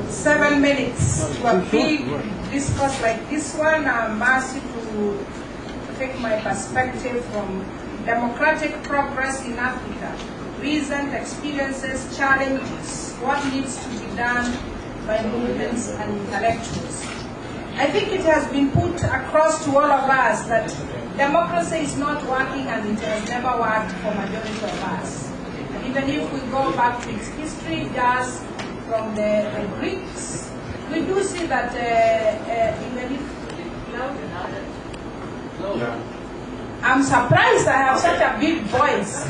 7 minutes to a big discourse like this one. I'm asked to take my perspective from democratic progress in Africa, recent experiences, challenges, what needs to be done by movements and intellectuals. I think it has been put across to all of us that democracy is not working, and it has never worked for majority of us. And even if we go back to its history, just from the Greeks, we do see that even if I'm surprised I have such a big voice.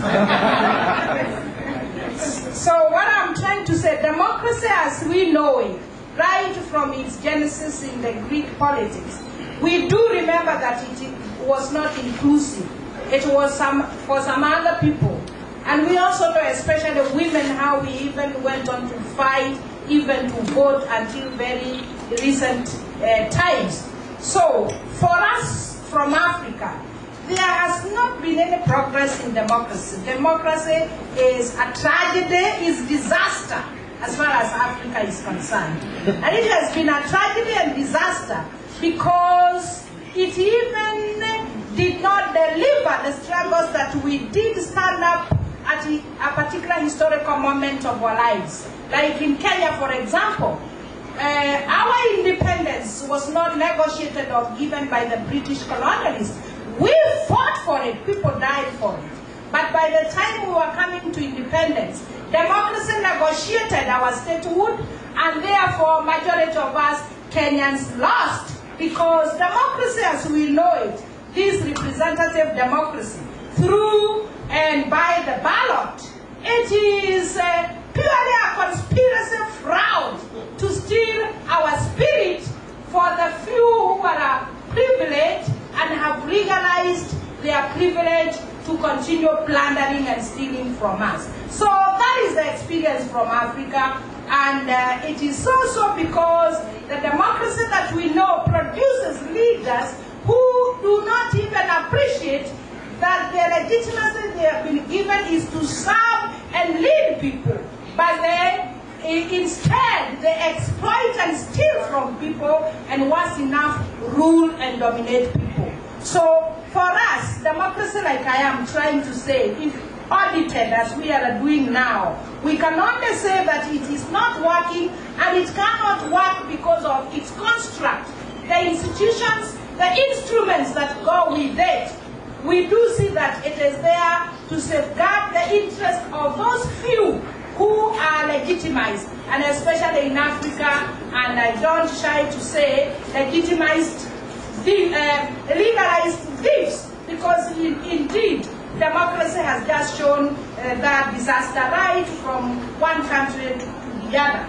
So what I'm trying to say, democracy as we know it, right from its genesis in the Greek politics, we do remember that it was not inclusive. It was for some other people. And we also know, especially women, how we even went on to fight, even to vote until very recent times. So for us from Africa, there has not been any progress in democracy. Democracy is a tragedy, is disaster as far as Africa is concerned. And it has been a tragedy and disaster because it even did not deliver the struggles that we did stand up at a particular historical moment of our lives. Like in Kenya, for example, our independence was not negotiated or given by the British colonialists. We fought for it, people died for it. But by the time we were coming to independence, democracy negotiated our statehood, and therefore majority of us Kenyans lost, because democracy as we know it, this representative democracy, through and by the ballot, it is purely a conspiracy fraud to steal our spirit for the few who are privileged and have legalized their privilege to continue plundering and stealing from us. So that is the experience from Africa, and it is also because the democracy that we know produces leaders who do not even appreciate that the legitimacy they have been given is to serve and lead people, but then instead they exploit and steal from people, and worse enough, rule and dominate people. So for us, democracy, like I am trying to say, if audited as we are doing now, we can only say that it is not working, and it cannot work because of its construct. The institutions, the instruments that go with it, we do see that it is there to safeguard the interest of those few who are legitimized, and especially in Africa, and I don't shy to say legitimized, legalized thieves, because indeed democracy has just shown that disaster right from one country to the other.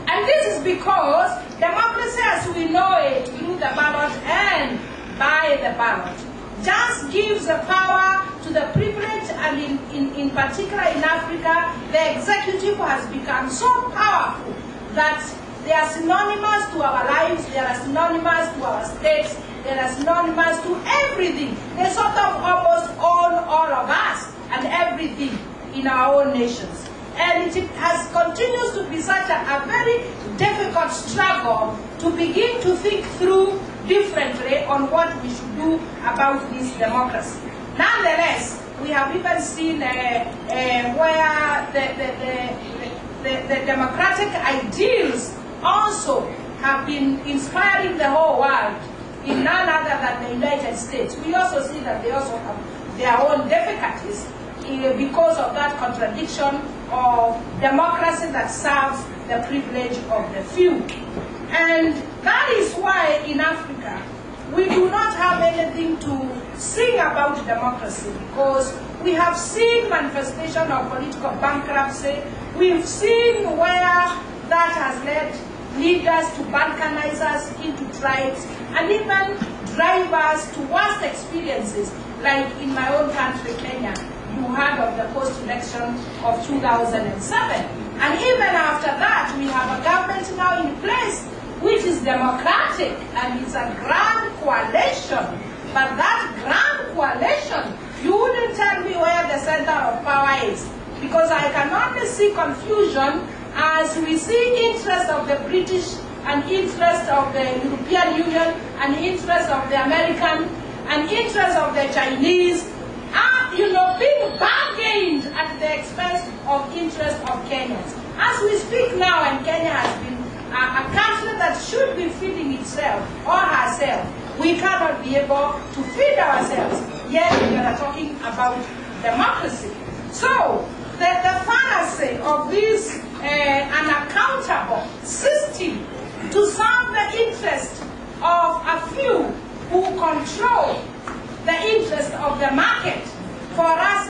And this is because democracy as we know it, through the ballot and by the ballot, just gives the power to the privileged, and in particular in Africa, the executive has become so powerful that they are synonymous to our lives, they are synonymous to our states, they are synonymous to everything. They sort of almost own all of us and everything in our own nations. And it has continues to be such a very difficult struggle to begin to think through differently on what we should do about this democracy. Nonetheless, we have even seen where the democratic ideals also have been inspiring the whole world in none other than the United States. We also see that they also have their own difficulties because of that contradiction of democracy that serves the privilege of the few. And that is why in Africa, we do not have anything to sing about democracy, because we have seen manifestation of political bankruptcy. We've seen where that has led leaders to balkanize us into tribes and even drive us to worst experiences, like in my own country, Kenya. You heard of the post-election of 2007. And even after that, we have a government now in place which is democratic, democratic and it's a grand coalition, but that grand coalition, you wouldn't tell me where the center of power is, because I can only see confusion as we see interest of the British and interest of the European Union and interest of the American and interest of the Chinese are, being bargained at the expense of interest of Kenyans. As we speak now, and Kenya has been a country that should be feeding itself or herself, we cannot be able to feed ourselves, yet we are talking about democracy. So, the fallacy of this unaccountable system to serve the interest of a few who control the interest of the market, for us